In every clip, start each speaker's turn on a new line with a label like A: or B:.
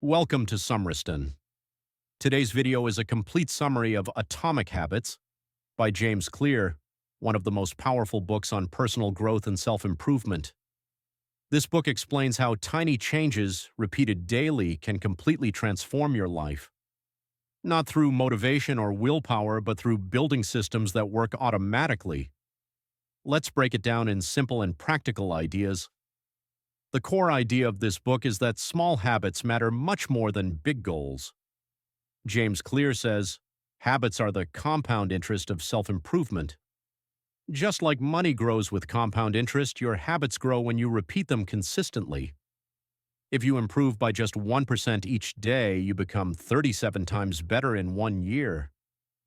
A: Welcome to Summeriston. Today's video is a complete summary of Atomic Habits by James Clear, one of the most powerful books on personal growth and self-improvement. This book explains how tiny changes, repeated daily, can completely transform your life. Not through motivation or willpower, but through building systems that work automatically. Let's break it down in simple and practical ideas. The core idea of this book is that small habits matter much more than big goals. James Clear says, habits are the compound interest of self-improvement. Just like money grows with compound interest, your habits grow when you repeat them consistently. If you improve by just 1% each day, you become 37 times better in 1 year.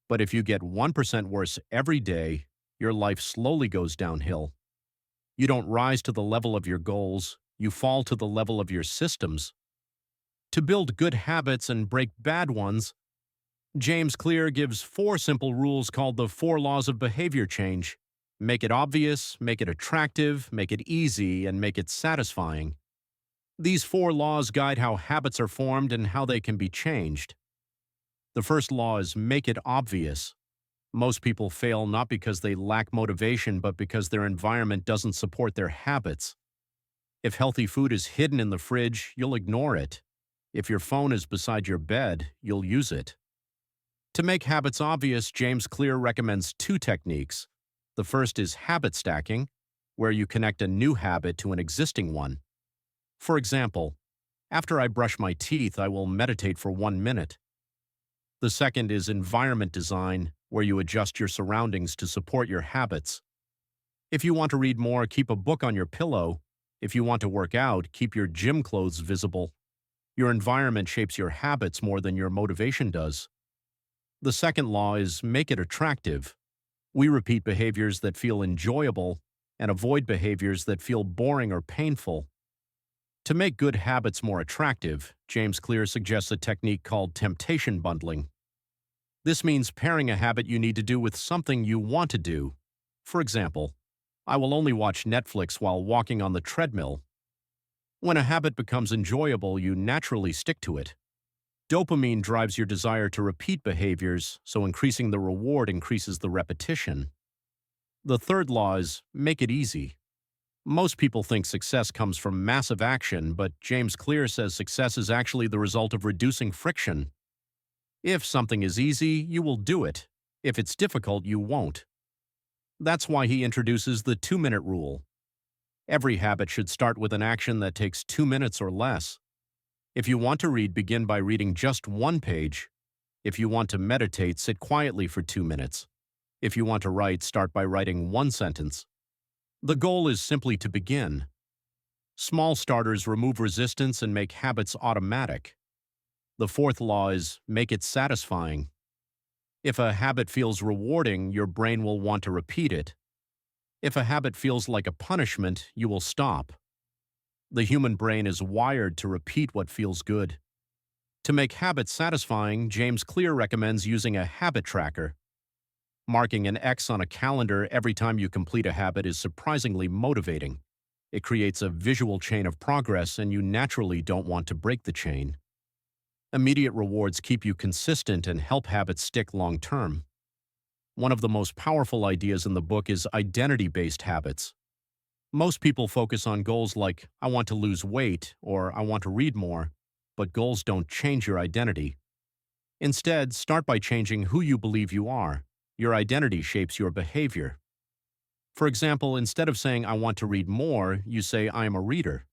A: But if you get 1% worse every day, your life slowly goes downhill. You don't rise to the level of your goals. You fall to the level of your systems. To build good habits and break bad ones, James Clear gives 4 simple rules called the 4 laws of behavior change. Make it obvious, make it attractive, make it easy, and make it satisfying. These 4 laws guide how habits are formed and how they can be changed. The first law is make it obvious. Most people fail not because they lack motivation, but because their environment doesn't support their habits. If healthy food is hidden in the fridge, you'll ignore it. If your phone is beside your bed, you'll use it. To make habits obvious, James Clear recommends 2 techniques. The first is habit stacking, where you connect a new habit to an existing one. For example, after I brush my teeth, I will meditate for 1 minute. The second is environment design, where you adjust your surroundings to support your habits. If you want to read more, keep a book on your pillow. If you want to work out, keep your gym clothes visible. Your environment shapes your habits more than your motivation does. The second law is make it attractive. We repeat behaviors that feel enjoyable and avoid behaviors that feel boring or painful. To make good habits more attractive, James Clear suggests a technique called temptation bundling. This means pairing a habit you need to do with something you want to do. For example, I will only watch Netflix while walking on the treadmill. When a habit becomes enjoyable, you naturally stick to it. Dopamine drives your desire to repeat behaviors, so increasing the reward increases the repetition. The third law is make it easy. Most people think success comes from massive action, but James Clear says success is actually the result of reducing friction. If something is easy, you will do it. If it's difficult, you won't. That's why he introduces the 2-minute rule. Every habit should start with an action that takes 2 minutes or less. If you want to read, begin by reading just 1 page. If you want to meditate, sit quietly for 2 minutes. If you want to write, start by writing 1 sentence. The goal is simply to begin. Small starters remove resistance and make habits automatic. The 4th law is make it satisfying. If a habit feels rewarding, your brain will want to repeat it. If a habit feels like a punishment, you will stop. The human brain is wired to repeat what feels good. To make habits satisfying, James Clear recommends using a habit tracker. Marking an X on a calendar every time you complete a habit is surprisingly motivating. It creates a visual chain of progress, and you naturally don't want to break the chain. Immediate rewards keep you consistent and help habits stick long-term. One of the most powerful ideas in the book is identity-based habits. Most people focus on goals like, I want to lose weight or I want to read more, but goals don't change your identity. Instead, start by changing who you believe you are. Your identity shapes your behavior. For example, instead of saying, I want to read more, you say, I am a reader.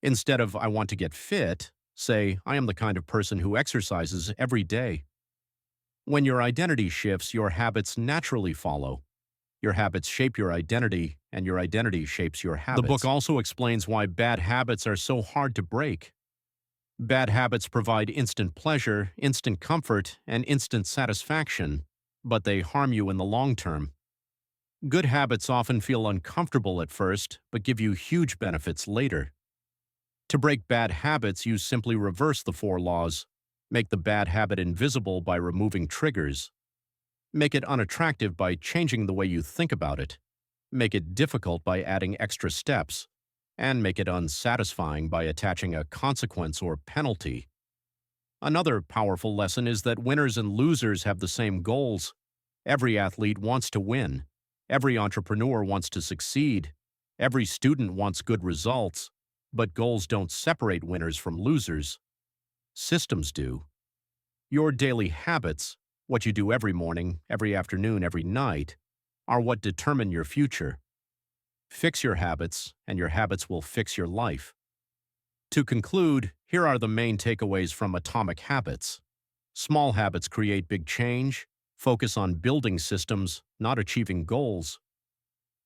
A: Instead of, I want to get fit, say, I am the kind of person who exercises every day. When your identity shifts, your habits naturally follow. Your habits shape your identity, and your identity shapes your habits. The book also explains why bad habits are so hard to break. Bad habits provide instant pleasure, instant comfort, and instant satisfaction, but they harm you in the long term. Good habits often feel uncomfortable at first, but give you huge benefits later. To break bad habits, you simply reverse the 4 laws. Make the bad habit invisible by removing triggers. Make it unattractive by changing the way you think about it. Make it difficult by adding extra steps. and make it unsatisfying by attaching a consequence or penalty. Another powerful lesson is that winners and losers have the same goals. Every athlete wants to win. Every entrepreneur wants to succeed. Every student wants good results. But goals don't separate winners from losers. Systems do. Your daily habits, what you do every morning, every afternoon, every night, are what determine your future. Fix your habits, and your habits will fix your life. To conclude, here are the main takeaways from Atomic Habits. Small habits create big change. Focus on building systems, not achieving goals.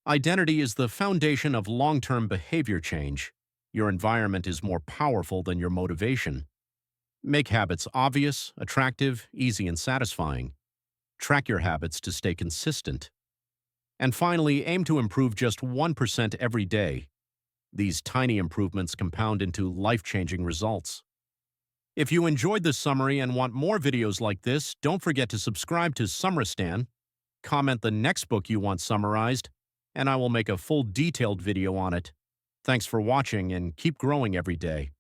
A: Identity is the foundation of long-term behavior change. Your environment is more powerful than your motivation. Make habits obvious, attractive, easy, and satisfying. Track your habits to stay consistent. And finally, aim to improve just 1% every day. These tiny improvements compound into life-changing results. If you enjoyed this summary and want more videos like this, don't forget to subscribe to Summeristan, comment the next book you want summarized, and I will make a full detailed video on it. Thanks for watching and keep growing every day.